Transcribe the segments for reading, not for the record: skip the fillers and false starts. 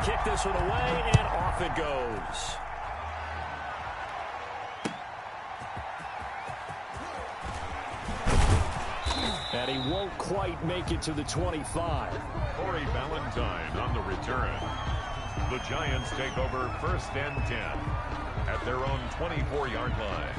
kick this one away, and off it goes. And he won't quite make it to the 25. Corey Valentine on the return. The Giants take over 1st and 10 at their own 24-yard line.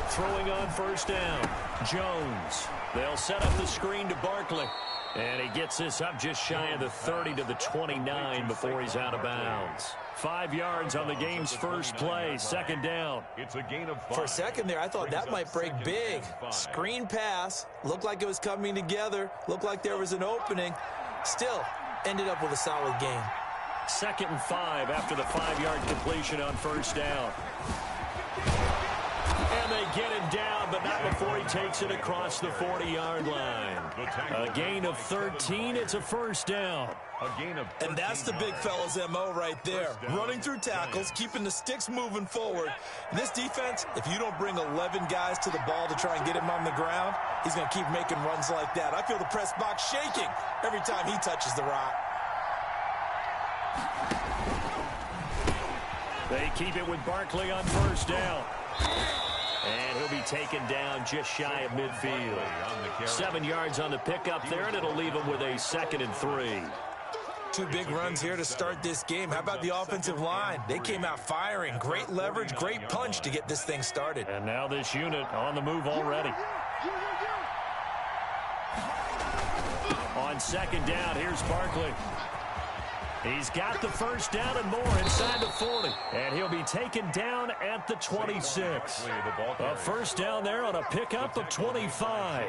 Throwing on 1st down, Jones. They'll set up the screen to Barkley. And he gets this up just shy of the 30 to the 29 before he's out of bounds. 5 yards on the game's first play, 2nd down. It's a gain of 5. For a second there, I thought that might break big. Screen pass. Looked like it was coming together. Looked like there was an opening. Still, ended up with a solid gain. 2nd and 5 after the 5-yard completion on 1st down. And they get him down, but not before he takes it across the 40-yard line. A gain of 13. It's a 1st down. And that's the big fella's MO right there. Running through tackles, keeping the sticks moving forward. In this defense, if you don't bring 11 guys to the ball to try and get him on the ground, he's going to keep making runs like that. I feel the press box shaking every time he touches the rock. They keep it with Barkley on 1st down. And he'll be taken down just shy of midfield. 7 yards on the pickup there, and it'll leave him with a 2nd and 3. 2 big runs here to start this game. How about the offensive line? They came out firing. Great leverage, great punch to get this thing started. And now this unit on the move already. On 2nd down, here's Barkley. He's got the 1st down and more inside the 40. And he'll be taken down at the 26. A 1st down there on a pickup of 25.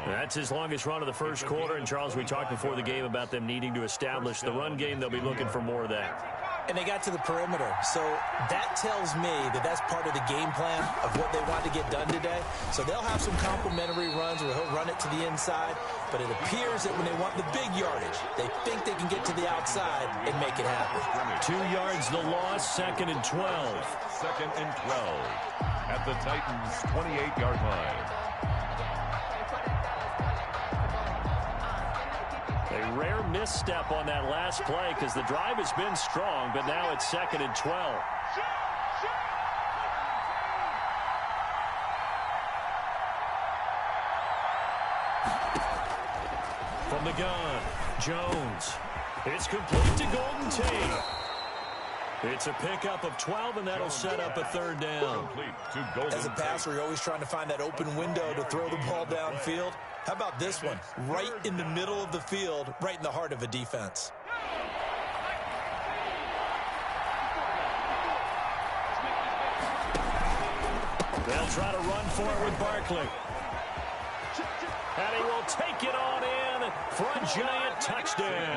That's his longest run of the first quarter. And, Charles, we talked before the game about them needing to establish the run game. They'll be looking for more of that. And they got to the perimeter. So that tells me that that's part of the game plan of what they want to get done today. So they'll have some complementary runs where he'll run it to the inside. But it appears that when they want the big yardage, they think they can get to the outside and make it happen. 2 yards the loss, 2nd and 12. 2nd and 12 at the Titans' 28-yard line. A rare misstep on that last play because the drive has been strong, but now it's 2nd and 12. From the gun, Jones. It's complete to Golden Tate. It's a pickup of 12, and that'll set up a 3rd down. As a passer, you're always trying to find that open window to throw the ball downfield. How about this one? Right in the middle of the field, right in the heart of a defense. They'll try to run for it with Barkley. And he will take it on in for a Giant touchdown.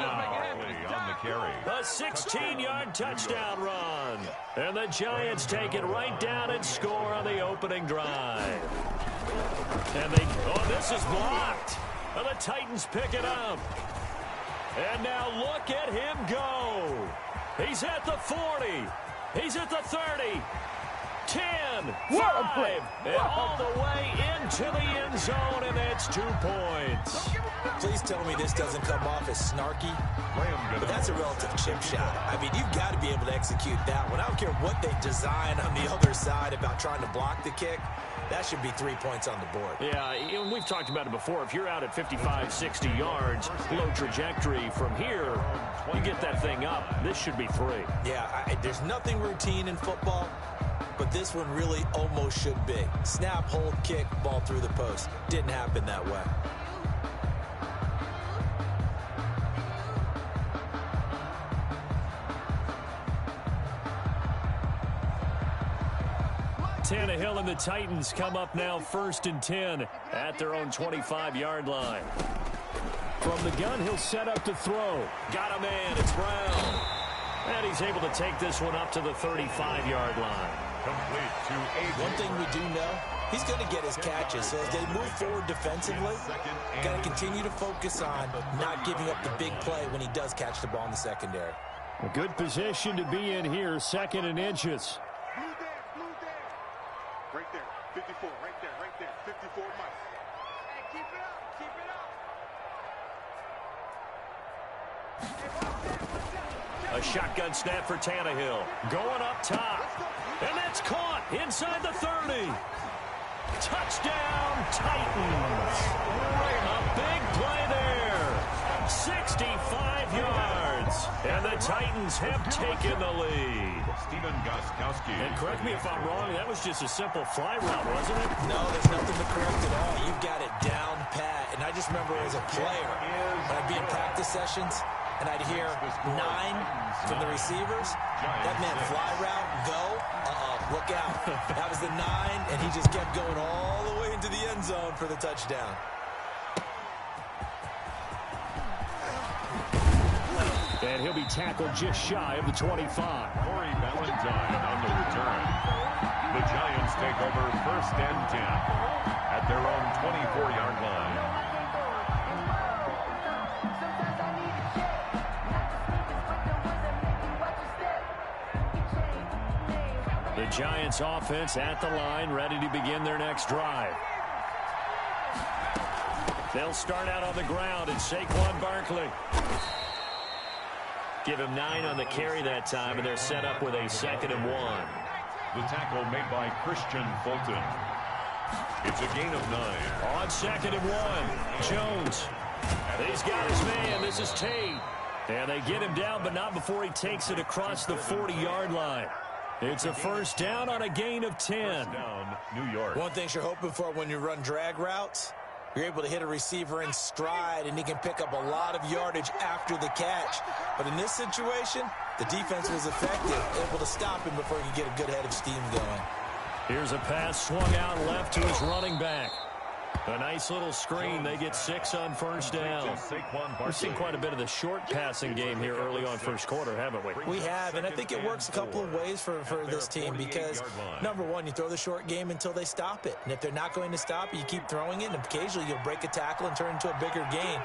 On the carry. A 16-yard touchdown run. And the Giants take it right down and score on the opening drive. And this is blocked. And the Titans pick it up. And now look at him go. He's at the 40. He's at the 30. 10, 5, and all the way into the end zone, and that's 2 points. Please tell me this doesn't come off as snarky, but that's a relative chip shot. I mean, you've got to be able to execute that one. I don't care what they design on the other side about trying to block the kick. That should be 3 points on the board. Yeah, we've talked about it before. If you're out at 55, 60 yards, low trajectory from here, you get that thing up. This should be 3. Yeah, there's nothing routine in football, but this one really almost should be. Snap, hold, kick, ball through the post. Didn't happen that way. Tannehill and the Titans come up now 1st and 10 at their own 25-yard line. From the gun, he'll set up to throw. Got a man. It's Brown. And he's able to take this one up to the 35-yard line. Complete to 8. One thing we do know, he's going to get his catches. So as they move forward defensively, got to continue to focus on not giving up the big play when he does catch the ball in the secondary. A good position to be in here, 2nd and inches. Blue there. Right there, 54, right there, 54 miles. Hey, keep it up. A shotgun snap for Tannehill. Going up top. And that's caught inside the 30. Touchdown, Titans. A big play there. 65 yards. And the Titans have taken the lead. Stephen Gostkowski. And correct me if I'm wrong, that was just a simple fly route, wasn't it? No, there's nothing to correct at all. You've got it down pat. And I just remember as a player, when I'd be in practice sessions, and I'd hear 9 from the receivers. That meant fly route, go, look out. That was the 9, and he just kept going all the way into the end zone for the touchdown. And he'll be tackled just shy of the 25. Corey Valentine on the return. The Giants take over 1st and 10 at their own 24-yard line. The Giants offense at the line, ready to begin their next drive. They'll start out on the ground, and Saquon Barkley. Give him 9 on the carry that time, and they're set up with a 2nd and 1. The tackle made by Christian Fulton. It's a gain of 9. On 2nd and 1, Jones. He's got his man. This is Tate. And they get him down, but not before he takes it across the 40-yard line. It's a 1st down on a gain of 10. 1st down, New York. One thing you're hoping for when you run drag routes, you're able to hit a receiver in stride, and he can pick up a lot of yardage after the catch. But in this situation, the defense was effective, able to stop him before he could get a good head of steam going. Here's a pass swung out left to his running back. A nice little screen. They get 6 on 1st down. We've seen quite a bit of the short passing game here early on 1st quarter, haven't we? We have, and I think it works a couple of ways for this team because, number one, you throw the short game until they stop it. And if they're not going to stop it, you keep throwing it, and occasionally you'll break a tackle and turn it into a bigger gain.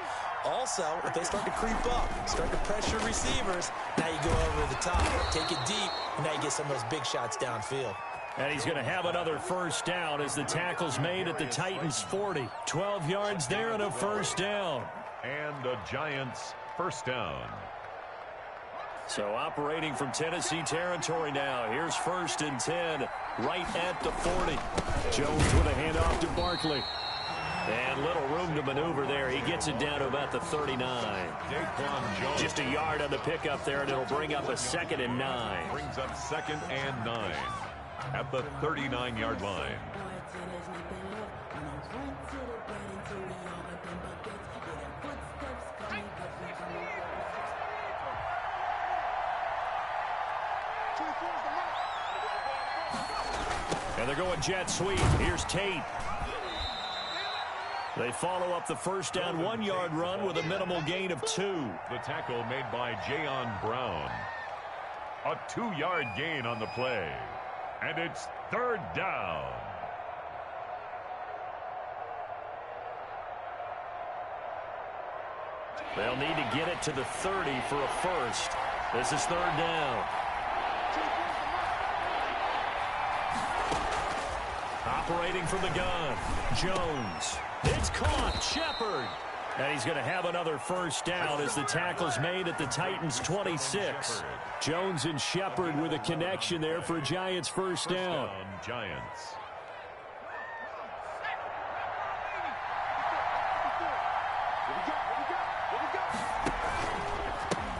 Also, if they start to creep up, start to pressure receivers, now you go over the top, take it deep, and now you get some of those big shots downfield. And he's going to have another 1st down as the tackle's made at the Titans' 40. 12 yards there and a 1st down. And the Giants' 1st down. So operating from Tennessee territory now. Here's 1st and 10 right at the 40. Jones with a handoff to Barkley. And little room to maneuver there. He gets it down to about the 39. Just a yard on the pickup there, and it'll bring up a 2nd and 9. Brings up 2nd and 9 at the 39-yard line. And they're going jet sweep. Here's Tate. They follow up the 1st down 1-yard run with a minimal gain of 2. The tackle made by Jayon Brown. A 2-yard gain on the play. And it's 3rd down. They'll need to get it to the 30 for a 1st. This is 3rd down. Operating from the gun, Jones. It's caught, Shepard. And he's going to have another 1st down as the tackle's made at the Titans' 26. Jones and Shepard with a connection there for Giants' 1st down. Giants.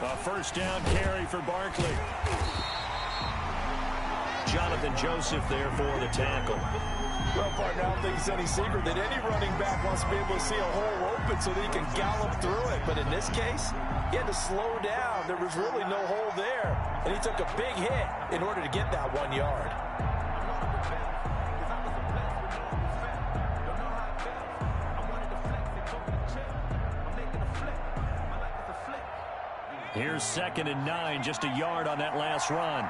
A 1st down carry for Barkley. Jonathan Joseph there for the tackle. Well, partner, I don't think it's any secret that any running back wants to be able to see a hole open so that he can gallop through it. But in this case, he had to slow down. There was really no hole there. And he took a big hit in order to get that 1 yard. Here's 2nd and 9, just a yard on that last run.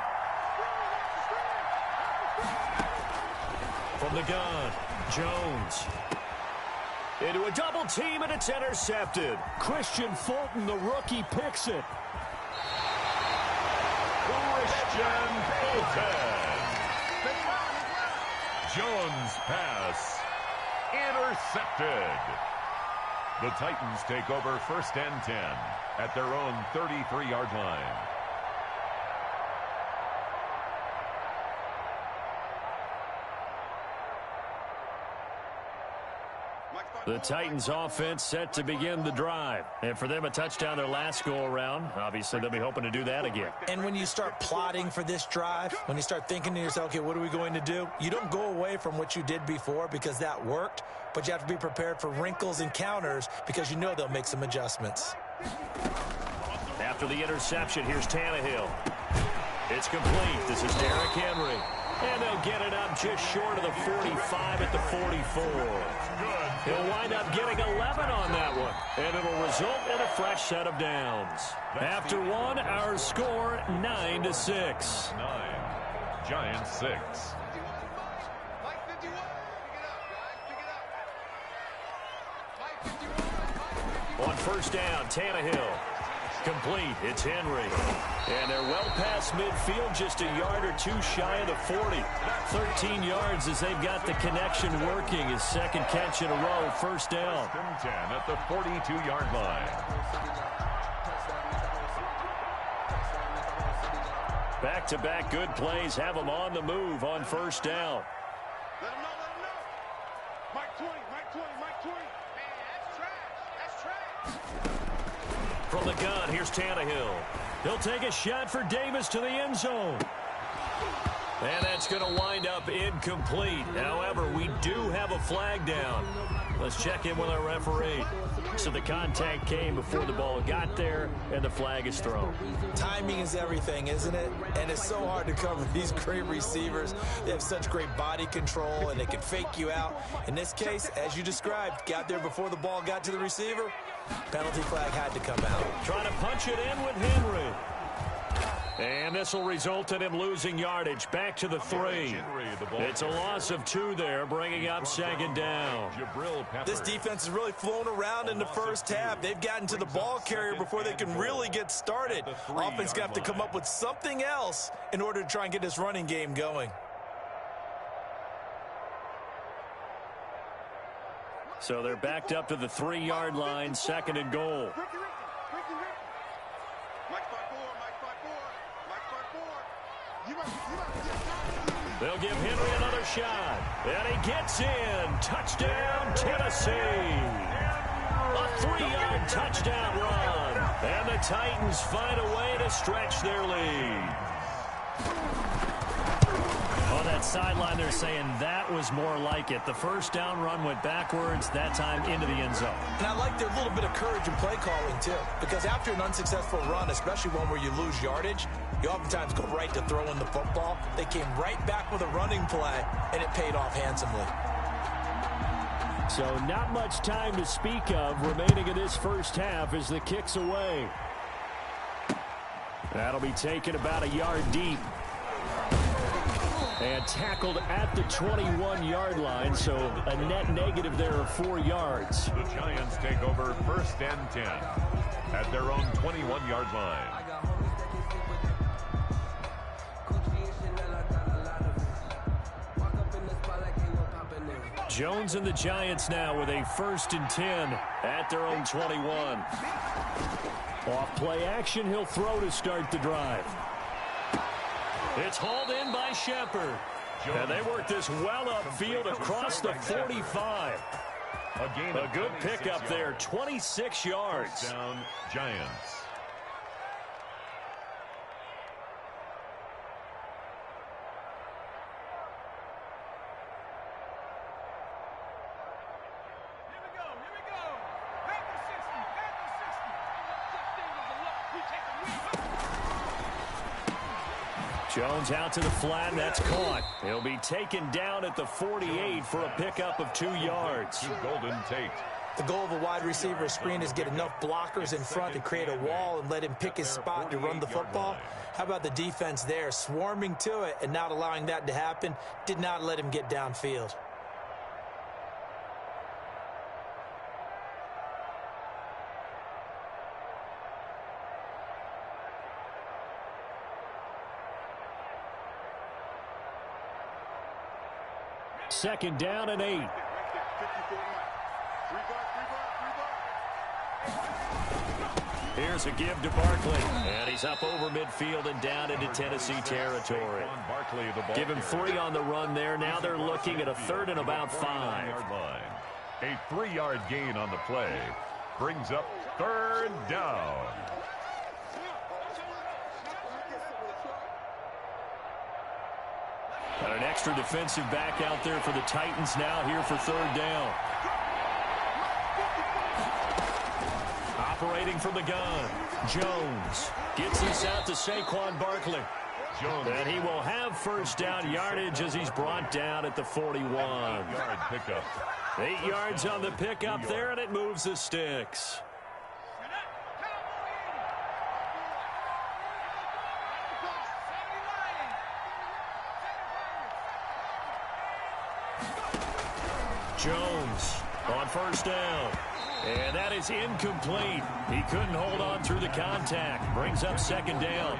From the gun, Jones. Into a double team, and it's intercepted. Christian Fulton, the rookie, picks it. Christian Fulton. Jones pass intercepted. The Titans take over 1st and 10 at their own 33-yard line. The Titans offense set to begin the drive. And for them, a touchdown their last go-around. Obviously, they'll be hoping to do that again. And when you start plotting for this drive, when you start thinking to yourself, okay, what are we going to do? You don't go away from what you did before because that worked, but you have to be prepared for wrinkles and counters because you know they'll make some adjustments. After the interception, here's Tannehill. It's complete. This is Derrick Henry. And they'll get it up just short of the 45 at the 44. He'll wind up getting 11 on that one. And it'll result in a fresh set of downs. After one, our score 9-6. 9. Giants 6. On first down, Tannehill. Complete. It's Henry. And they're well past midfield, just a yard or two shy of the 40. 13 yards as they've got the connection working. His second catch in a row, first down. 10 at the 42-yard line. Back-to-back good plays have them on the move on first down. Let him know, let him know. Mike 20, Mike 20, Mike 20. Man, that's trash. That's trash. From the gun, here's Tannehill. He'll take a shot for Davis to the end zone. And that's going to wind up incomplete. However, we do have a flag down. Let's check in with our referee. So the contact came before the ball got there, and the flag is thrown. Timing is everything, isn't it? And it's so hard to cover these great receivers. They have such great body control, and they can fake you out. In this case, as you described, got there before the ball got to the receiver. Penalty flag had to come out. Trying to punch it in with Henry. And this will result in him losing yardage. Back to the 3. It's a loss of 2 there, bringing up second down. This defense has really flown around in the first half. They've gotten to the ball carrier before they can really get started. Offense going to have to come up with something else in order to try and get this running game going. So they're backed up to the 3-yard line, second and goal. They'll give Henry another shot. And he gets in. Touchdown, Tennessee. A 3-yard touchdown run. And the Titans find a way to stretch their lead. On that sideline, they're saying that was more like it. The first down run went backwards, that time into the end zone. And I like their little bit of courage in play calling, too. Because after an unsuccessful run, especially one where you lose yardage, you oftentimes go right to throwing the football. They came right back with a running play, and it paid off handsomely. So not much time to speak of remaining in this first half as the kick's away. That'll be taken about a yard deep. And tackled at the 21-yard line, so a net negative there of 4 yards. The Giants take over 1st and 10 at their own 21-yard line. Jones and the Giants now with a 1st and 10 at their own 21. Off play action, he'll throw to start the drive. It's hauled in by Shepard. And they work this well upfield across the 45. A good pickup there, 26 yards. Down, Giants. Jones out to the flat, and that's caught. He'll be taken down at the 48 for a pickup of 2 yards. To Golden Tate. The goal of a wide receiver screen is get enough blockers in front to create a wall and let him pick his spot to run the football. How about the defense there, swarming to it and not allowing that to happen? Did not let him get downfield. Second down and 8. Here's a give to Barkley. And he's up over midfield and down into Tennessee territory. Give him 3 on the run there. Now they're looking at a third and about 5. A 3-yard gain on the play brings up third down. Got an extra defensive back out there for the Titans now here for third down. Operating from the gun, Jones gets this out to Saquon Barkley. And he will have first down yardage as he's brought down at the 41. 8-yard pickup. 8 yards on the pickup there, and it moves the sticks. Jones on first down. And that is incomplete. He couldn't hold on through the contact. Brings up second down.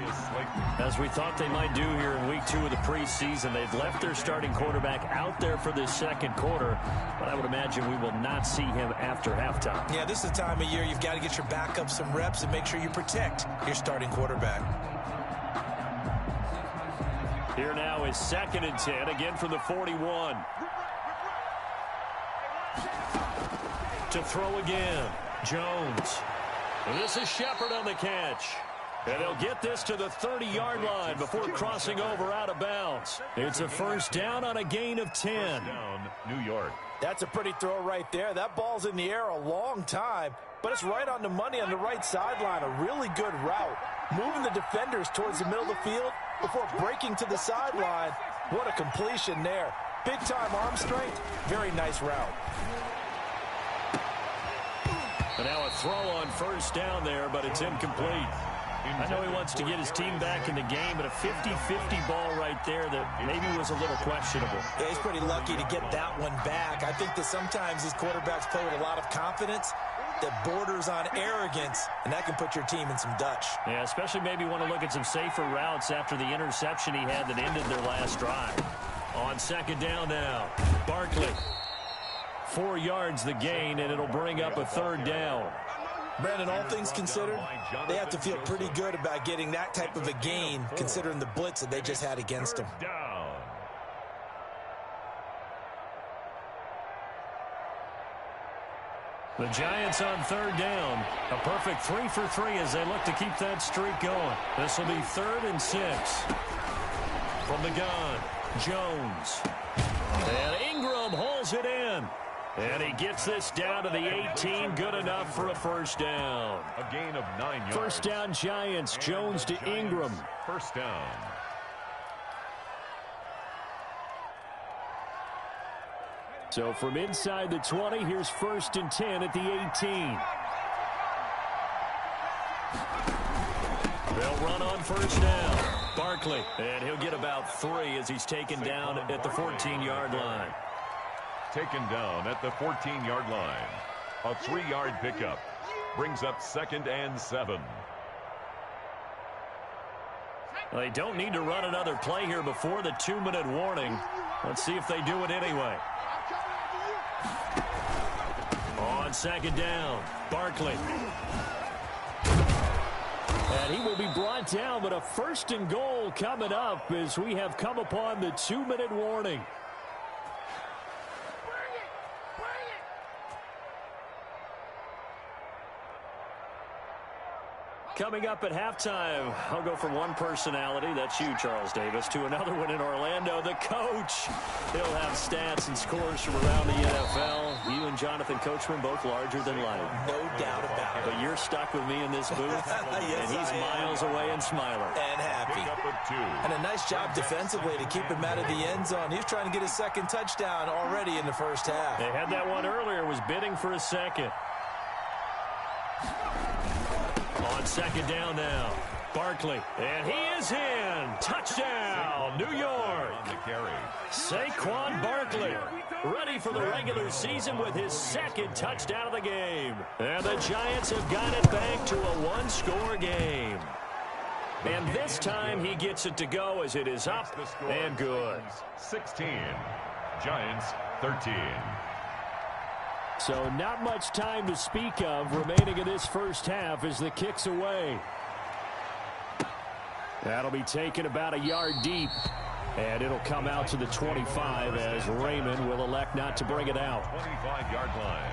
As we thought they might do here in week 2 of the preseason, they've left their starting quarterback out there for this second quarter. But I would imagine we will not see him after halftime. Yeah, this is the time of year you've got to get your backup some reps and make sure you protect your starting quarterback. Here now is 2nd and 10, again from the 41. To throw again, Jones. And this is Shepard on the catch. And they'll get this to the 30-yard line before crossing over out of bounds. It's a first down on a gain of 10. Down, New York. That's a pretty throw right there. That ball's in the air a long time, but it's right on the money on the right sideline. A really good route. Moving the defenders towards the middle of the field before breaking to the sideline. What a completion there. Big-time arm strength. Very nice route. And now a throw on first down there, but it's incomplete. I know he wants to get his team back in the game, but a 50-50 ball right there that maybe was a little questionable. Yeah, he's pretty lucky to get that one back. I think that sometimes these quarterbacks play with a lot of confidence that borders on arrogance, and that can put your team in some Dutch. Yeah, especially maybe want to look at some safer routes after the interception he had that ended their last drive. On second down now, Barkley. 4 yards the gain, and it'll bring up a third down. Brandon, all things considered, they have to feel pretty good about getting that type of a gain, considering the blitz that they just had against them. The Giants on third down. A perfect 3 for 3 as they look to keep that streak going. This will be 3rd and 6. From the gun, Jones. And Ingram hauls it in. And he gets this down to the 18. Good enough for a first down. A gain of 9 yards. First down, Giants. Jones to Ingram. First down. So from inside the 20, here's 1st and 10 at the 18. They'll run on first down. Barkley, and he'll get about 3 as he's taken down at the 14-yard line. Taken down at the 14-yard line. A 3-yard pickup brings up 2nd and 7. Well, they don't need to run another play here before the 2-minute warning. Let's see if they do it anyway. On second down, Barkley. And he will be brought down, but a 1st and goal coming up as we have come upon the 2-minute warning. Coming up at halftime, I'll go from one personality, that's you, Charles Davis, to another one in Orlando, the coach. He'll have stats and scores from around the NFL. You and Jonathan Coachman, both larger than life. No doubt about it. But you're stuck with me in this booth, Yes, and he's miles away and smiling. And happy. And a nice job defensively to keep him out of the end zone. He was trying to get his 2nd touchdown already in the first half. They had that one earlier, was bidding for a 2nd. On second down now, Barkley, and he is in. Touchdown, New York. Saquon Barkley, ready for the regular season with his 2nd touchdown of the game. And the Giants have got it back to a 1-score game. And this time he gets it to go as it is up and good. 16. Giants 13. So not much time to speak of remaining in this first half as the kick's away. That'll be taken about a yard deep. And it'll come out to the 25 as Raymond will elect not to bring it out. 25-yard line.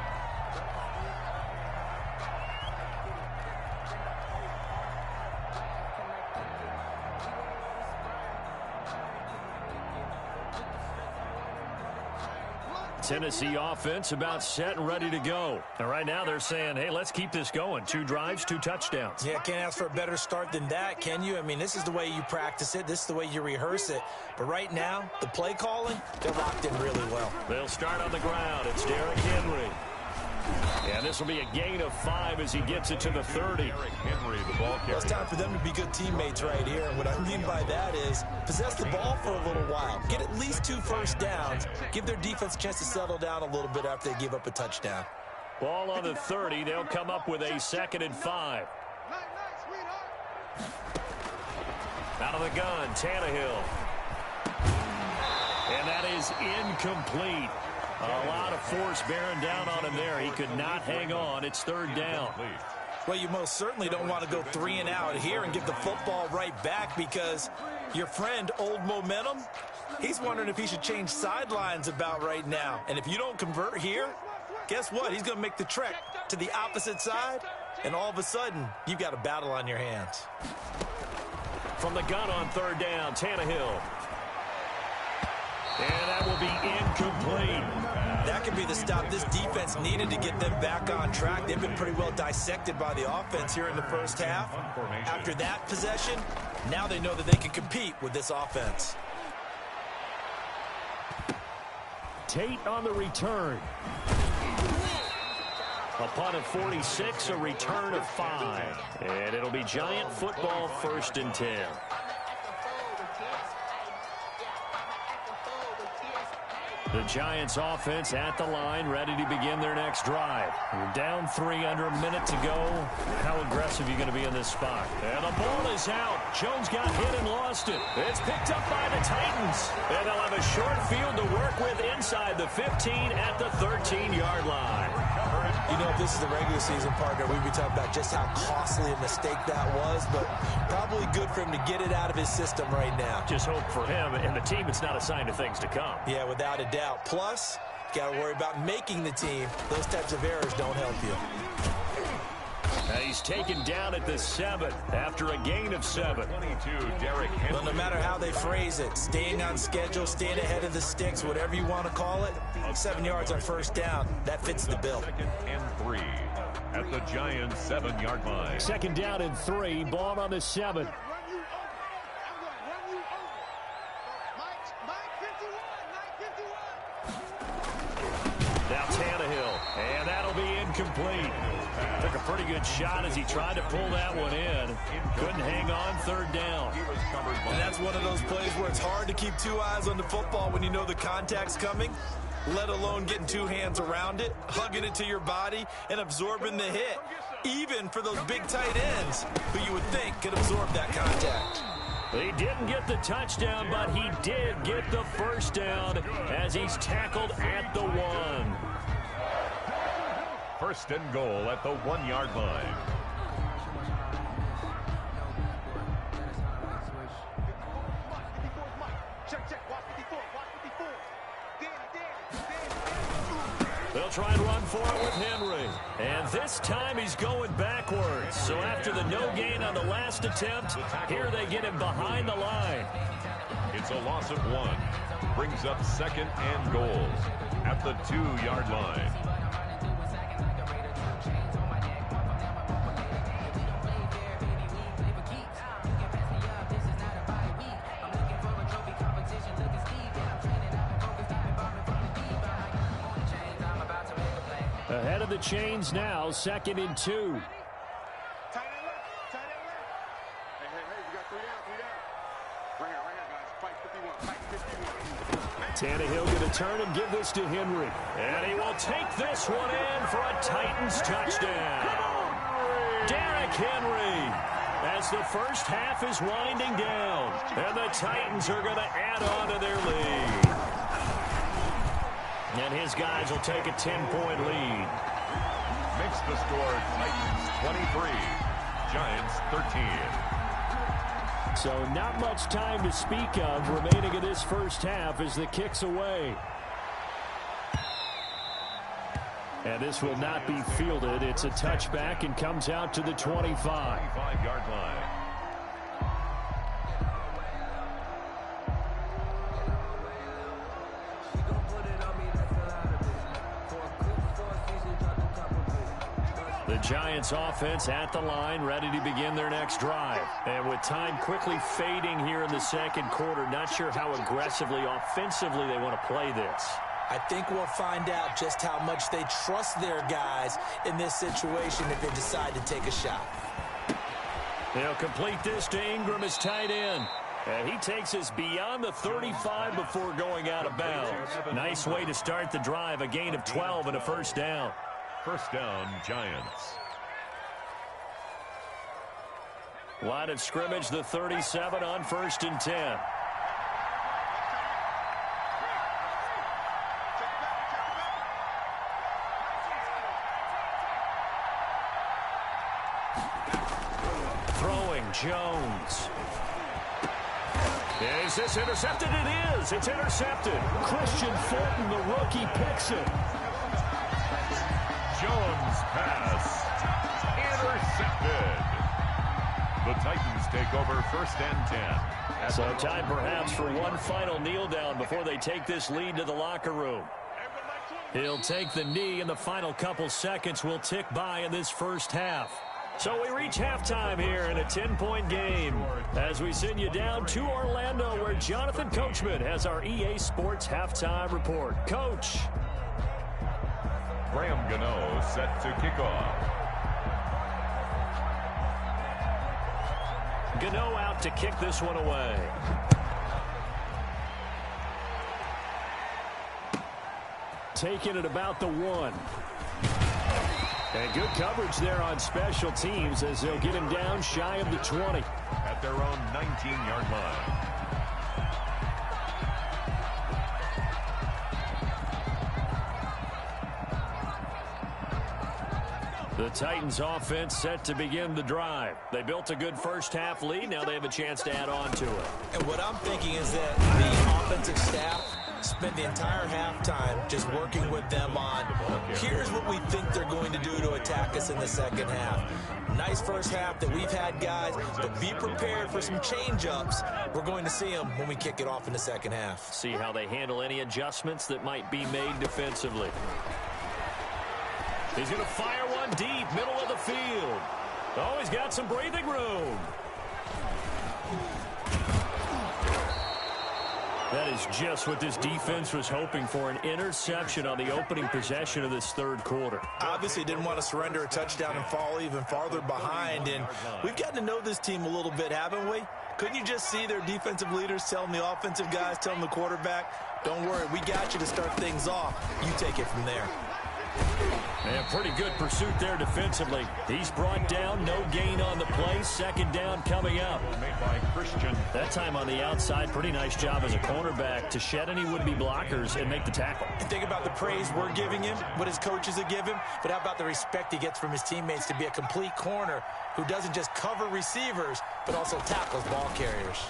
Tennessee offense about set and ready to go. And right now they're saying, hey, let's keep this going. 2 drives, 2 touchdowns. Yeah, can't ask for a better start than that, can you? I mean, this is the way you practice it. This is the way you rehearse it. But right now, the play calling, they're locked in really well. They'll start on the ground. It's Derrick Henry. And this will be a gain of 5 as he gets it to the 30. Henry, the ball carrier. Well, it's time for them to be good teammates right here. And what I mean by that is possess the ball for a little while. Get at least 2 first downs. Give their defense a chance to settle down a little bit after they give up a touchdown. Ball on the 30. They'll come up with a 2nd and 5. Out of the gun, Tannehill. And that is incomplete. A lot of force bearing down on him there. He could not hang on. It's 3rd down. Well, you most certainly don't want to go 3 and out here and give the football right back because your friend, Old Momentum, he's wondering if he should change sidelines about right now. And if you don't convert here, guess what? He's going to make the trek to the opposite side, and all of a sudden, you've got a battle on your hands. From the gun on 3rd down, Tannehill. And that will be incomplete. That could be the stop this defense needed to get them back on track. They've been pretty well dissected by the offense here in the first half. After that possession, now they know that they can compete with this offense. Tate on the return. A punt of 46, a return of 5. And it'll be Giant football 1st and 10. The Giants offense at the line, ready to begin their next drive. We're down 3 under a minute to go. How aggressive are you going to be in this spot? And the ball is out. Jones got hit and lost it. It's picked up by the Titans. And they'll have a short field to work with inside the 15 at the 13-yard line. You know, if this is the regular season, partner, we'd be talking about just how costly a mistake that was, but probably good for him to get it out of his system right now. Just hope for him and the team it's not a sign of things to come. Yeah, without a doubt. Plus, you got to worry about making the team. Those types of errors don't help you. He's taken down at the 7 after a gain of 7. 22, Derrick Henry. Well, no matter how they phrase it, staying on schedule, staying ahead of the sticks, whatever you want to call it, 7 yards on 1st down, that fits the bill. 2nd and 3 at the Giants 7-yard line. 2nd down and 3, ball on the 7. Now Tannehill, and that'll be incomplete. Took a pretty good shot as he tried to pull that one in. Couldn't hang on 3rd down. And that's one of those plays where it's hard to keep 2 eyes on the football when you know the contact's coming, let alone getting 2 hands around it, hugging it to your body, and absorbing the hit, even for those big tight ends who you would think could absorb that contact. He didn't get the touchdown, but he did get the 1st down as he's tackled at the 1. 1st and goal at the 1-yard line. They'll try and run for it with Henry. And this time he's going backwards. So after the no gain on the last attempt, here they get him behind the line. It's a loss of 1. Brings up 2nd and goal at the 2-yard line. Ahead of the chains now, 2nd and 2. Tight end left. Tight end left. Hey, you got 3 down. Right here, guys. Fight 51. Tannehill going to turn and give this to Henry. And he will take this one in for a Titans touchdown. Derrick Henry, as the first half is winding down. And the Titans are going to add on to their lead. And his guys will take a 10-point lead. Makes the score Titans 23, Giants 13. So not much time to speak of remaining in this first half as the kick's away. And this will not be fielded. It's a touchback and comes out to the 25. 25-yard line. The Giants offense at the line, ready to begin their next drive. And with time quickly fading here in the second quarter, not sure how aggressively, offensively they want to play this. I think we'll find out just how much they trust their guys in this situation if they decide to take a shot. They'll complete this to Ingram as tight end. And he takes us beyond the 35 before going out of bounds. Nice way to start the drive, a gain of 12 and a first down. First down, Giants. Line of scrimmage, the 37 on 1st and 10. Throwing, Jones. Is this intercepted? It is. It's intercepted. Christian Fulton, the rookie, picks it. Jones pass. Intercepted. The Titans take over 1st and 10. So time perhaps for one final kneel down before they take this lead to the locker room. He'll take the knee, and the final couple seconds will tick by in this first half. So we reach halftime here in a 10-point game as we send you down to Orlando, where Jonathan Coachman has our EA Sports halftime report. Coach. Graham Gano set to kick off. Gano out to kick this one away. Taking it about the 1. And good coverage there on special teams as they'll get him down shy of the 20. At their own 19-yard line. The Titans offense set to begin the drive. They built a good first half lead. Now they have a chance to add on to it. And what I'm thinking is that the offensive staff spent the entire halftime just working with them on, here's what we think they're going to do to attack us in the second half. Nice first half that we've had, guys, but be prepared for some change-ups. We're going to see them when we kick it off in the second half. See how they handle any adjustments that might be made defensively. He's going to fire one deep, middle of the field. Oh, he's got some breathing room. That is just what this defense was hoping for, an interception on the opening possession of this third quarter. Obviously didn't want to surrender a touchdown and fall even farther behind, and we've gotten to know this team a little bit, haven't we? Couldn't you just see their defensive leaders telling the offensive guys, telling the quarterback, don't worry, we got you to start things off. You take it from there. And pretty good pursuit there defensively. He's brought down, no gain on the play. Second down coming up. Made by Christian. That time on the outside, pretty nice job as a cornerback to shed any would-be blockers and make the tackle. And think about the praise we're giving him, what his coaches have given him, but how about the respect he gets from his teammates to be a complete corner who doesn't just cover receivers, but also tackles ball carriers.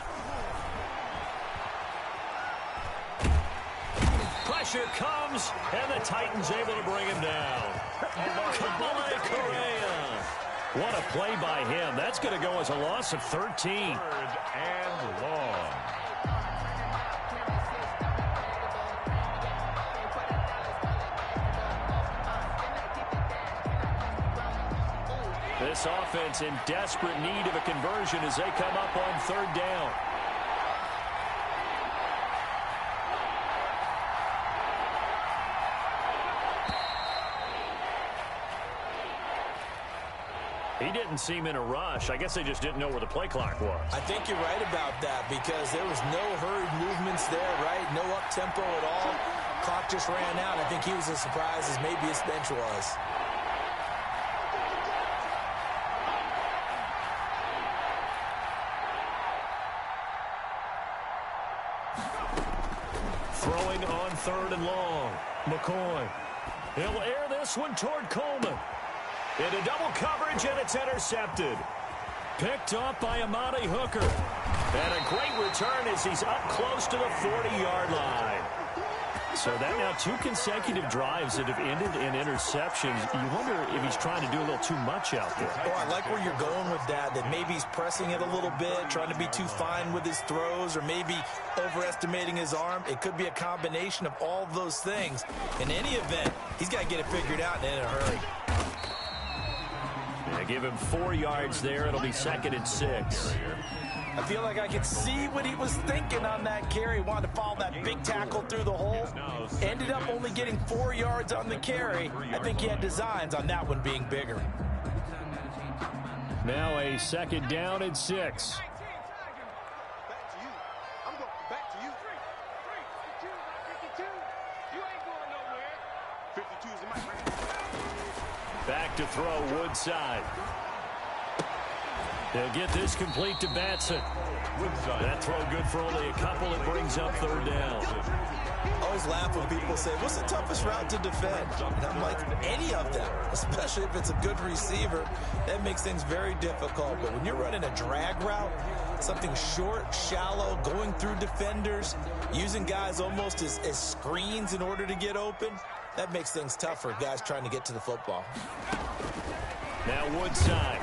Pressure comes, and the Titans able to bring him down. Kamale Correa. What a play by him. That's going to go as a loss of 13. Third and long. This offense in desperate need of a conversion as they come up on third down. He didn't seem in a rush. I guess they just didn't know where the play clock was. I think you're right about that because there was no hurried movements there, right? No up-tempo at all. Clock just ran out. I think he was as surprised as maybe his bench was. Throwing on third and long. McCoy. He'll air this one toward Coleman. Into double coverage, and it's intercepted. Picked off by Amani Hooker. And a great return as he's up close to the 40-yard line. So that now 2 consecutive drives that have ended in interceptions. You wonder if he's trying to do a little too much out there. Oh, I like where you're going with that maybe he's pressing it a little bit, trying to be too fine with his throws, or maybe overestimating his arm. It could be a combination of all of those things. In any event, he's got to get it figured out and in a hurry. Yeah, give him 4 yards there. It'll be 2nd and 6. I feel like I could see what he was thinking on that carry. Wanted to follow that big tackle through the hole. Ended up only getting 4 yards on the carry. I think he had designs on that one being bigger. Now a 2nd down and 6. Back to you. I'm going back to you. 52. You ain't going nowhere. 52 is the mic, man. Back to throw, Woodside. They'll get this complete to Batson. That throw good for only a couple. It brings up 3rd down. I always laugh when people say, what's the toughest route to defend? And I'm like, any of them, especially if it's a good receiver. That makes things very difficult. But when you're running a drag route, something short, shallow, going through defenders, using guys almost as screens in order to get open, that makes things tough for guys trying to get to the football. Now Woodside.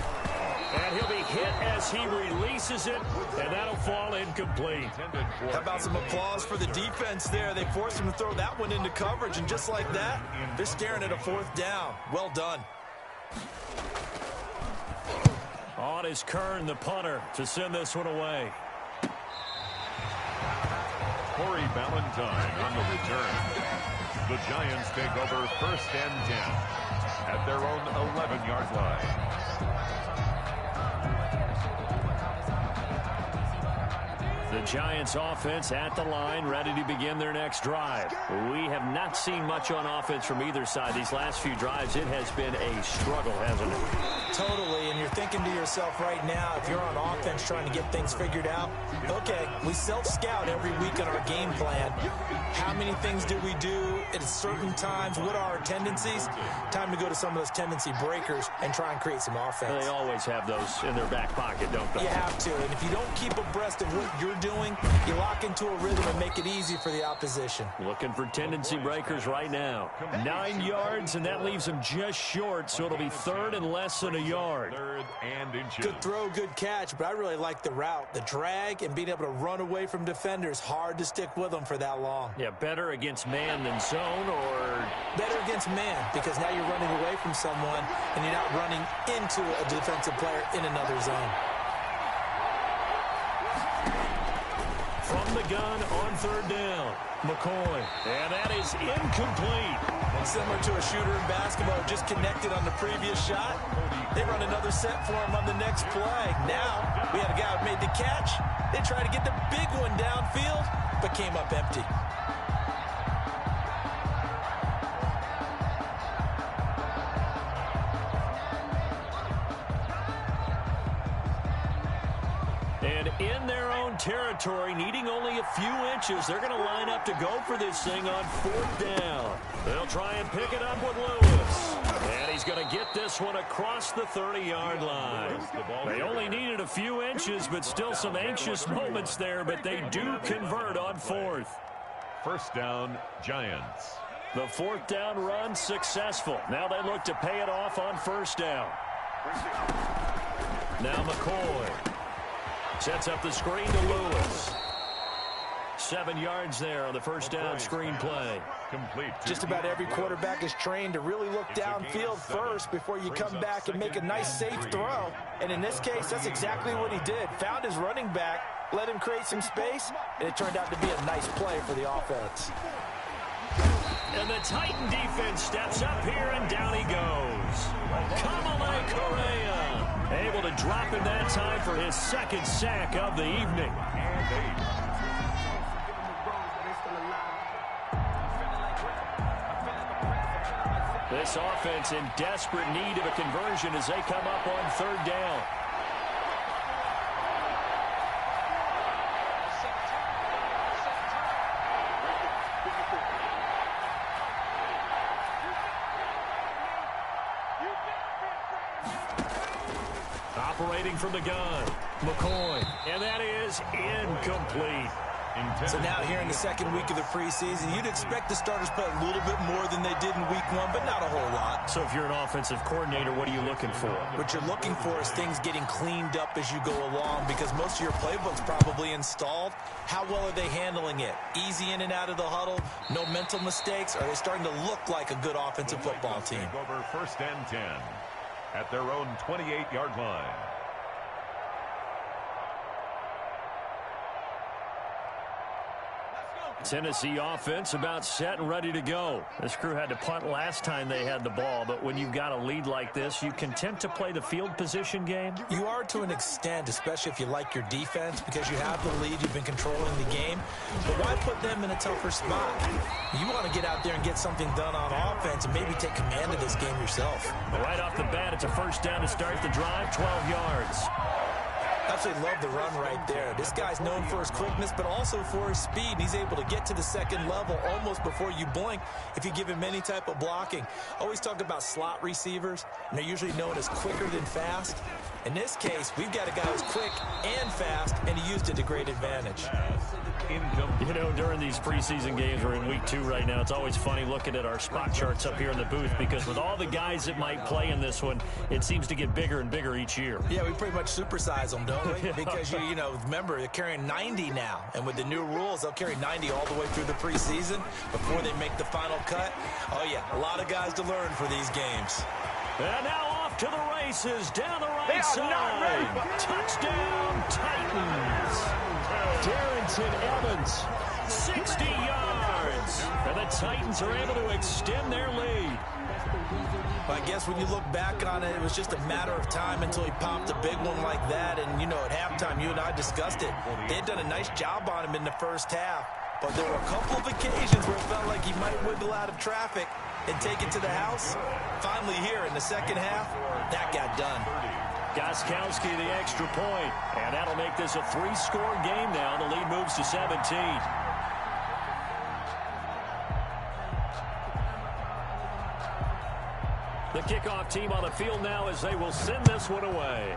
And he'll be hit as he releases it, and that'll fall incomplete. How about some applause for the defense there? They forced him to throw that one into coverage, and just like that, they're staring at a 4th down. Well done. On is Kern, the punter, to send this one away. Corey Ballantyne on the return. The Giants take over 1st and 10 at their own 11-yard line. The Giants offense at the line, ready to begin their next drive. We have not seen much on offense from either side. These last few drives, it has been a struggle, hasn't it? Totally, and you're thinking to yourself right now, if you're on offense trying to get things figured out, okay, we self-scout every week in our game plan. How many things do we do at certain times? What are our tendencies? Time to go to some of those tendency breakers and try and create some offense. They always have those in their back pocket, don't they? You have to, and if you don't keep abreast of what you're doing, you lock into a rhythm and make it easy for the opposition. Looking for tendency breakers right now. 9 yards, and that leaves them just short, so it'll be 3rd and less than a yard. 3rd and inches. Good throw, good catch, but I really like the route. The drag and being able to run away from defenders, hard to stick with them for that long. Yeah, better against man than zone, or better against man, because now you're running away from someone and you're not running into a defensive player in another zone. From the gun on 3rd down, McCoy. And that is incomplete. Similar to a shooter in basketball who just connected on the previous shot. They run another set for him on the next play. Now, we had a guy who made the catch. They tried to get the big one downfield, but came up empty. And in their own territory, needing only a few inches, they're going to line up to go for this thing on 4th down. They'll try and pick it up with Lewis. And he's going to get this one across the 30-yard line. They only needed a few inches, but still some anxious moments there, but they do convert on 4th. 1st down, Giants. The 4th down run successful. Now they look to pay it off on 1st down. Now McCoy. Sets up the screen to Lewis. 7 yards there on the 1st down screen play. Complete. Just about every quarterback is trained to really look downfield first before you come back and make a nice, safe throw. And in this case, that's exactly what he did. Found his running back, let him create some space, and it turned out to be a nice play for the offense. And the Titan defense steps up here, and down he goes. Kamale Correa able to drop in that time for his 2nd sack of the evening. This offense in desperate need of a conversion as they come up on 3rd down. Operating from the gun, McCoy. And that is incomplete. So now here in the second week of the preseason, you'd expect the starters play a little bit more than they did in week one, but not a whole lot. So if you're an offensive coordinator, what are you looking for? What you're looking for is things getting cleaned up as you go along, because most of your playbook's probably installed. How well are they handling it? Easy in and out of the huddle, no mental mistakes? Are they starting to look like a good offensive football team? Over 1st and 10 at their own 28-yard line. Tennessee offense about set and ready to go. This crew had to punt last time they had the ball, but when you've got a lead like this, you content to play the field position game? You are to an extent, especially if you like your defense, because you have the lead, you've been controlling the game. But why put them in a tougher spot? You want to get out there and get something done on offense and maybe take command of this game yourself. Right off the bat, it's a first down to start the drive, 12 yards. Absolutely love the run right there. This guy's known for his quickness, but also for his speed. He's able to get to the second level almost before you blink if you give him any type of blocking. Always talk about slot receivers, and they're usually known as quicker than fast. In this case, we've got a guy who's quick and fast, and he used it to great advantage. You know, during these preseason games, we're in week 2 right now, it's always funny looking at our spot charts up here in the booth, because with all the guys that might play in this one, it seems to get bigger and bigger each year. Yeah, we pretty much supersize them, don't we? Because, you know, remember, they're carrying 90 now, and with the new rules, they'll carry 90 all the way through the preseason before they make the final cut. Oh, yeah, a lot of guys to learn for these games. And now off to the races, down the right side. Touchdown, Titans. Darrington Evans, 60 yards. And the Titans are able to extend their lead. I guess when you look back on it, it was just a matter of time until he popped a big one like that. And, you know, at halftime, you and I discussed it. They had done a nice job on him in the first half. But there were a couple of occasions where it felt like he might wiggle out of traffic and take it to the house. Finally here in the second half, that got done. Gostkowski the extra point, and that'll make this a 3-score game now. The lead moves to 17. The kickoff team on the field now as they will send this one away.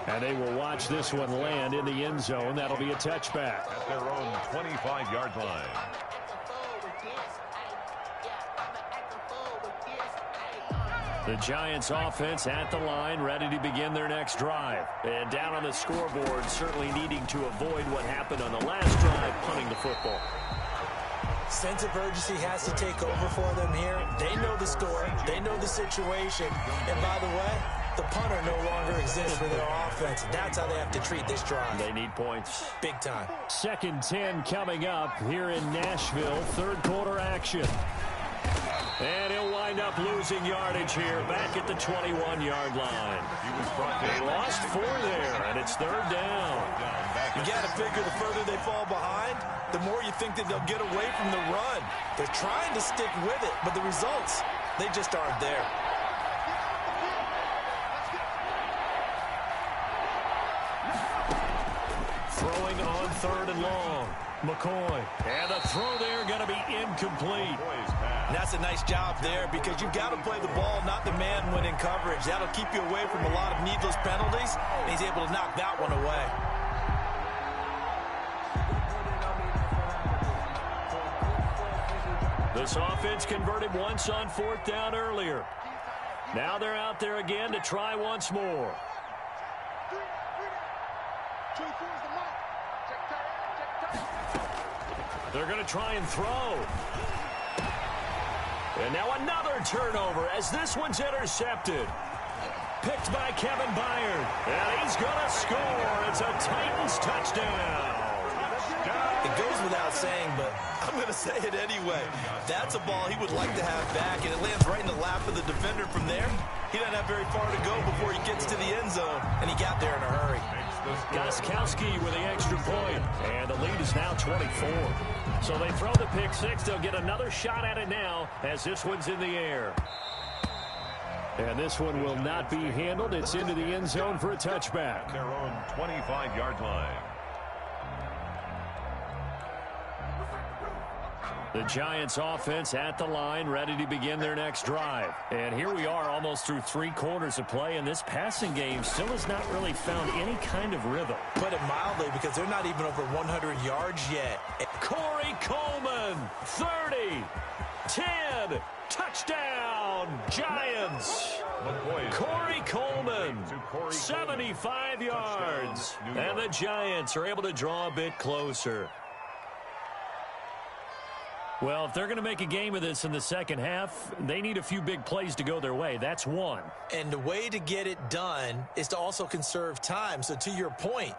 And they will watch this one land in the end zone. That'll be a touchback. At their own 25-yard line. The Giants offense at the line, ready to begin their next drive. And down on the scoreboard, certainly needing to avoid what happened on the last drive, punting the football. Sense of urgency has to take over for them here. They know the score. They know the situation. And by the way, the punter no longer exists for their offense. That's how they have to treat this drive. They need points. Big time. 2nd and 10 coming up here in Nashville. 3rd quarter action. And he'll wind up losing yardage here back at the 21-yard line. They lost 4 there, and it's 3rd down. You got to figure the further they fall behind, the more you think that they'll get away from the run. They're trying to stick with it, but the results, they just aren't there. Throwing on 3rd and long. McCoy. And the throw there going to be incomplete. And that's a nice job there, because you've got to play the ball, not the man when in coverage. That'll keep you away from a lot of needless penalties, and he's able to knock that one away. This offense converted once on 4th down earlier. Now they're out there again to try once more. They're going to try and throw. And now another turnover as this one's intercepted. Picked by Kevin Byard. And he's going to score. It's a Titans touchdown. It goes without saying, but I'm going to say it anyway. That's a ball he would like to have back, and it lands right in the lap of the defender from there. He doesn't have very far to go before he gets to the end zone, and he got there in a hurry. Gostkowski with the extra point, and the lead is now 24. So they throw the pick six. They'll get another shot at it now as this one's in the air. And this one will not be handled. It's into the end zone for a touchback. Their own 25-yard line. The Giants offense at the line, ready to begin their next drive. And here we are almost through 3 quarters of play, and this passing game still has not really found any kind of rhythm. Put it mildly, because they're not even over 100 yards yet. Corey Coleman, 30, 10, touchdown, Giants. Corey Coleman, 75 yards. And the Giants are able to draw a bit closer. Well, if they're going to make a game of this in the second half, they need a few big plays to go their way. That's one. And the way to get it done is to also conserve time. So to your point,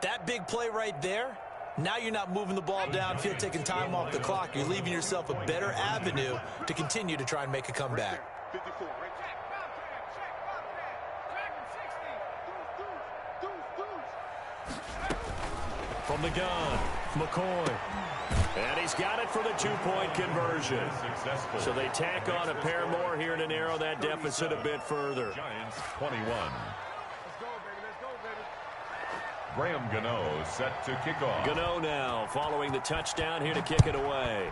that big play right there, now you're not moving the ball downfield, taking time off the clock. You're leaving yourself a better avenue to continue to try and make a comeback. 54, right? From the gun, McCoy. And he's got it for the 2-point conversion. So they tack on a pair more here to narrow that deficit a bit further. Giants 21. Graham Gano set to kick off. Gano now following the touchdown here to kick it away.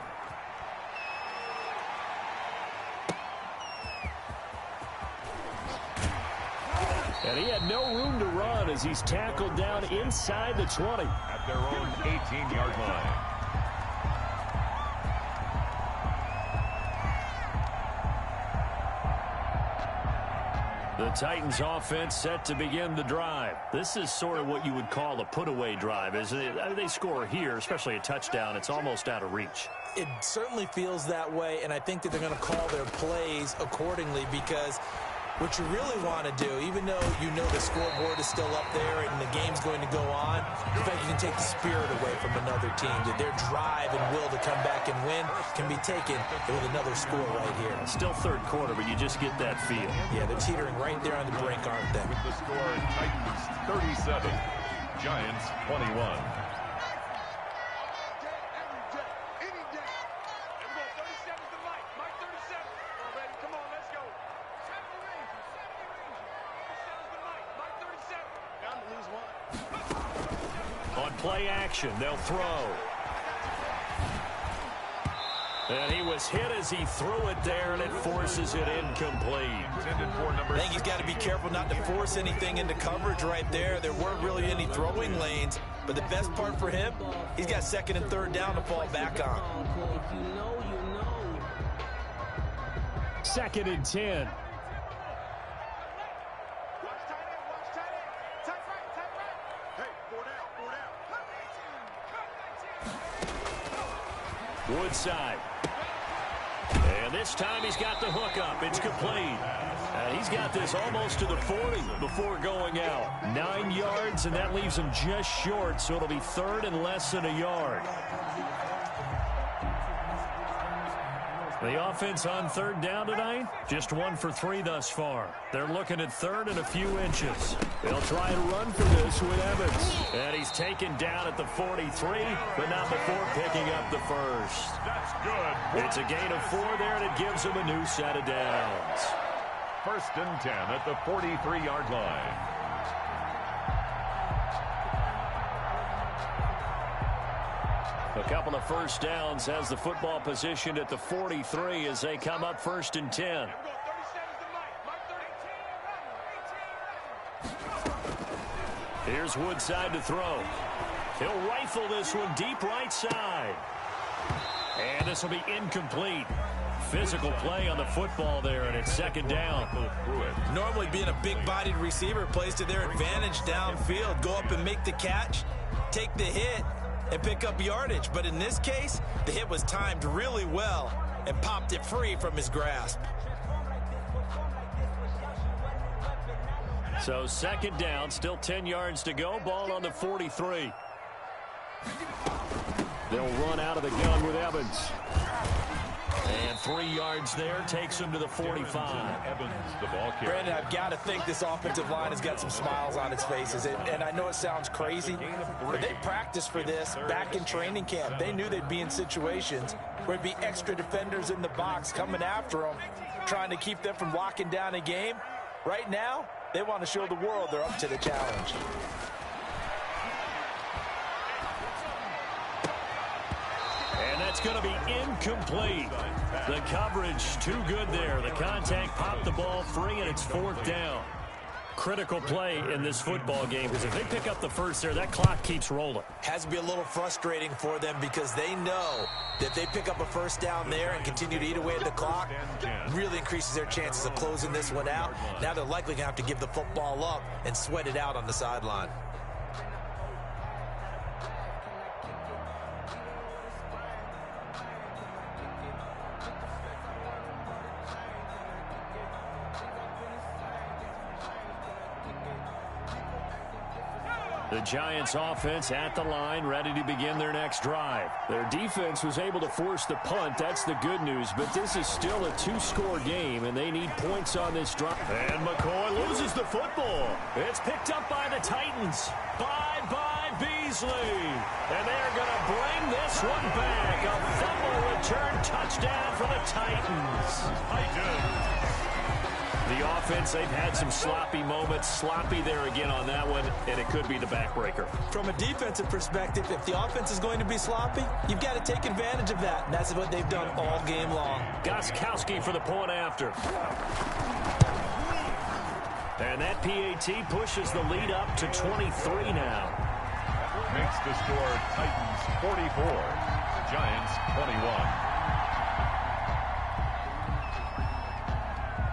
And he had no room to run as he's tackled down inside the 20. At their own 18-yard line. The Titans offense set to begin the drive. This is sort of what you would call a put-away drive. As they score here, especially a touchdown, it's almost out of reach. It certainly feels that way, and I think that they're going to call their plays accordingly, because what you really want to do, even though you know the scoreboard is still up there and the game's going to go on, in fact, you can take the spirit away from another team. That their drive and will to come back and win can be taken with another score right here. Still third quarter, but you just get that feel. Yeah, they're teetering right there on the brink, aren't they? With the score, Titans 37, Giants 21. Play action, they'll throw. And he was hit as he threw it there, and it forces it incomplete. I think he's got to be careful not to force anything into coverage right there. There weren't really any throwing lanes, but the best part for him, he's got second and third down to fall back on. 2nd and 10. Woodside. And this time he's got the hook up. It's complete. And he's got this almost to the 40 before going out. 9 yards, and that leaves him just short, so it'll be third and less than a yard. The offense on third down tonight, just 1 for 3 thus far. They're looking at third and a few inches. They'll try and run for this with Evans. And he's taken down at the 43, but not before picking up the first. That's good. It's a gain of 4 there, and it gives him a new set of downs. 1st and 10 at the 43-yard line. A couple of first downs has the football positioned at the 43 as they come up 1st and 10. Here's Woodside to throw. He'll rifle this one deep right side. And this will be incomplete. Physical play on the football there, and it's 2nd down. Normally being a big-bodied receiver plays to their advantage downfield. Go up and make the catch, take the hit, and pick up yardage. But in this case, the hit was timed really well and popped it free from his grasp. So 2nd down, still 10 yards to go. Ball on the 43. They'll run out of the gun with Evans. And 3 yards there takes him to the 45. Evans, the ball carrier. Brandon, I've got to think this offensive line has got some smiles on its faces. And I know it sounds crazy, but they practiced for this back in training camp. They knew they'd be in situations where there'd be extra defenders in the box coming after them, trying to keep them from locking down a game. Right now, they want to show the world they're up to the challenge. And that's going to be incomplete. The coverage too good there. The contact popped the ball free, and it's 4th down. Critical play in this football game, because if they pick up the first there, that clock keeps rolling. Has to be a little frustrating for them because they know that if they pick up a first down there and continue to eat away at the clock, really increases their chances of closing this one out. Now they're likely going to have to give the football up and sweat it out on the sideline. The Giants offense at the line, ready to begin their next drive. Their defense was able to force the punt. That's the good news, but this is still a 2-score game, and they need points on this drive. And McCoy loses the football. It's picked up by the Titans. By Beasley. And they are going to bring this one back. A fumble return touchdown for the Titans. The offense, they've had some sloppy moments. Sloppy there again on that one, and it could be the backbreaker. From a defensive perspective, if the offense is going to be sloppy, you've got to take advantage of that, and that's what they've done all game long. Gostkowski for the point after. And that PAT pushes the lead up to 23 now. Makes the score Titans 44, Giants 21.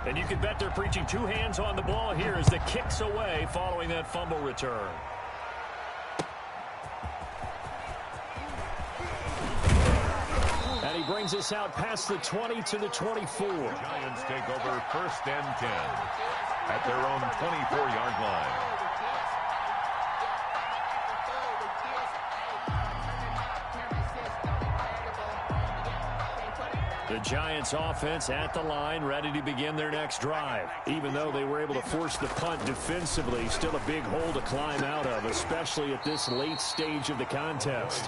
And you can bet they're preaching 2 hands on the ball here as the kick's away following that fumble return. And he brings us out past the 20 to the 24. Giants take over 1st and 10 at their own 24-yard line. The Giants offense at the line, ready to begin their next drive. Even though they were able to force the punt defensively, still a big hole to climb out of, especially at this late stage of the contest.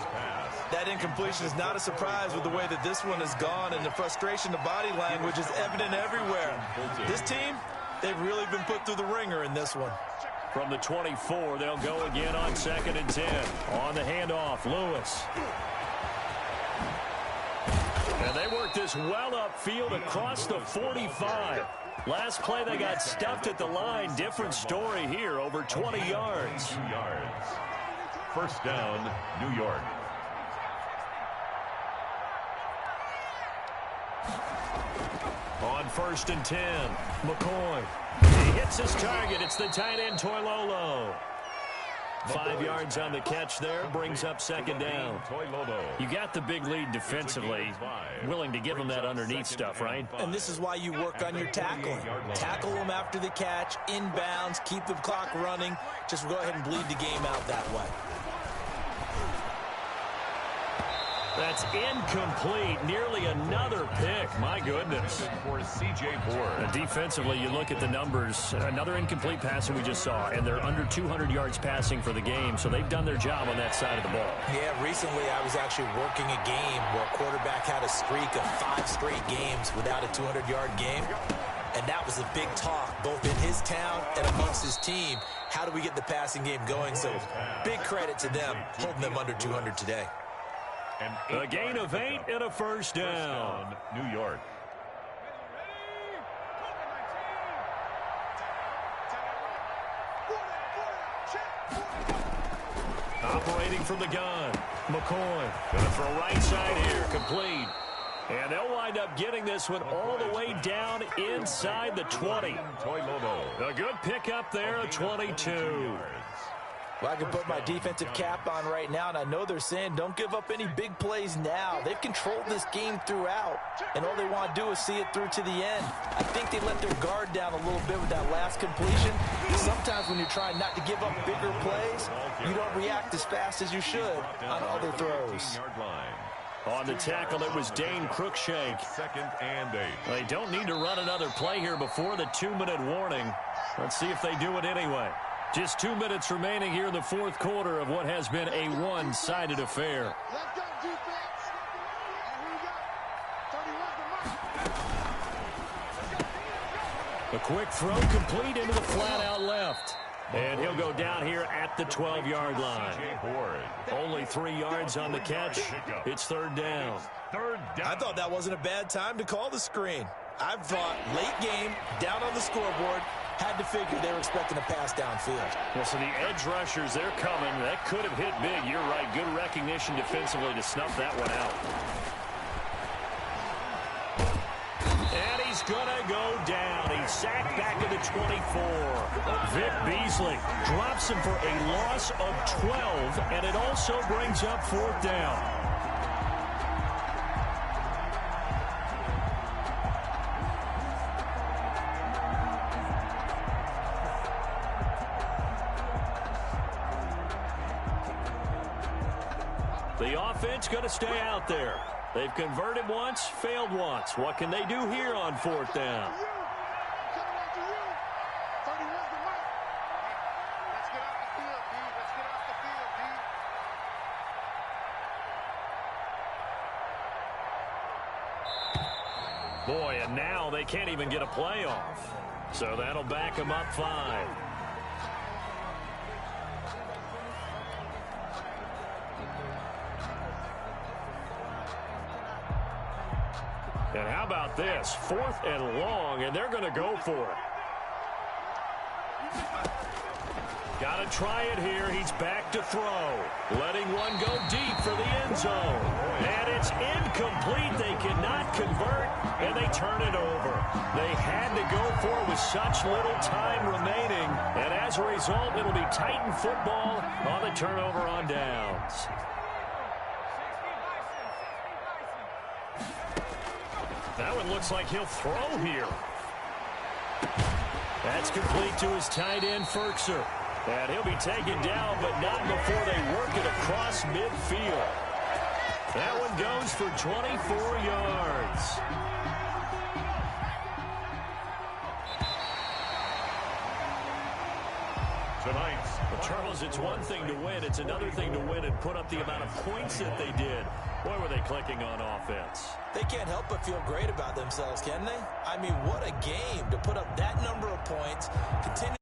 That incompletion is not a surprise with the way that this one has gone, and the frustration, the body language is evident everywhere. This team, they've really been put through the ringer in this one. From the 24, they'll go again on 2nd and 10. On the handoff, Lewis. And they work this well upfield across the 45. Last play, they got stuffed at the line. Different story here, over 20 yards. 2 yards. 1st down, New York. On 1st and 10, McCoy. He hits his target. It's the tight end, Toilolo. 5 yards on the catch there, brings up 2nd down. You got the big lead defensively, willing to give them that underneath stuff, right? And this is why you work on your tackling. Tackle them after the catch, inbounds, keep the clock running. Just go ahead and bleed the game out that way. That's incomplete. Nearly another pick. My goodness. For C.J. Board. Defensively, you look at the numbers. Another incomplete passing we just saw, and they're under 200 yards passing for the game, so they've done their job on that side of the ball. Yeah, recently I was actually working a game where a quarterback had a streak of 5 straight games without a 200-yard game, and that was a big talk, both in his town and amongst his team. How do we get the passing game going? So big credit to them, holding them under 200 today. A gain of 8 and a 1st down. New York. Operating from the gun. McCoy going to throw right side here. Complete. And they'll wind up getting this one all the way down inside the 20. A good pickup there at 22. Well, I can put my defensive cap on right now, and I know they're saying don't give up any big plays now. They've controlled this game throughout, and all they want to do is see it through to the end. I think they let their guard down a little bit with that last completion. Sometimes when you're trying not to give up bigger plays, you don't react as fast as you should on other throws. On the tackle, it was Dane Cruikshank. 2nd and 8. They don't need to run another play here before the 2-minute warning. Let's see if they do it anyway. Just 2 minutes remaining here in the 4th quarter of what has been a one-sided affair. Let's go, defense. A quick throw complete into the flat out left. And he'll go down here at the 12-yard line. Only 3 yards on the catch. It's third down. I thought that wasn't a bad time to call the screen. I thought late game, down on the scoreboard, had to figure they were expecting a pass downfield. Well, so the edge rushers, they're coming. That could have hit big. You're right. Good recognition defensively to snuff that one out. And he's going to go down. He's sacked back at the 24. Vic Beasley drops him for a loss of 12, and it also brings up fourth down. The offense going to stay out there. They've converted once, failed once. What can they do here on fourth down? Boy, and now they can't even get a play off. So that'll back them up 5. And how about this? 4th and long, and they're going to go for it. Got to try it here. He's back to throw. Letting one go deep for the end zone. And it's incomplete. They cannot convert, and they turn it over. They had to go for it with such little time remaining. And as a result, it'll be Titan football on the turnover on downs. That one looks like he'll throw here. That's complete to his tight end, Ferkser. And he'll be taken down, but not before they work it across midfield. That one goes for 24 yards. Well, Charles, it's one thing to win. It's another thing to win and put up the amount of points that they did. Boy, were they clicking on offense. They can't help but feel great about themselves, can they? I mean, what a game to put up that number of points. Continue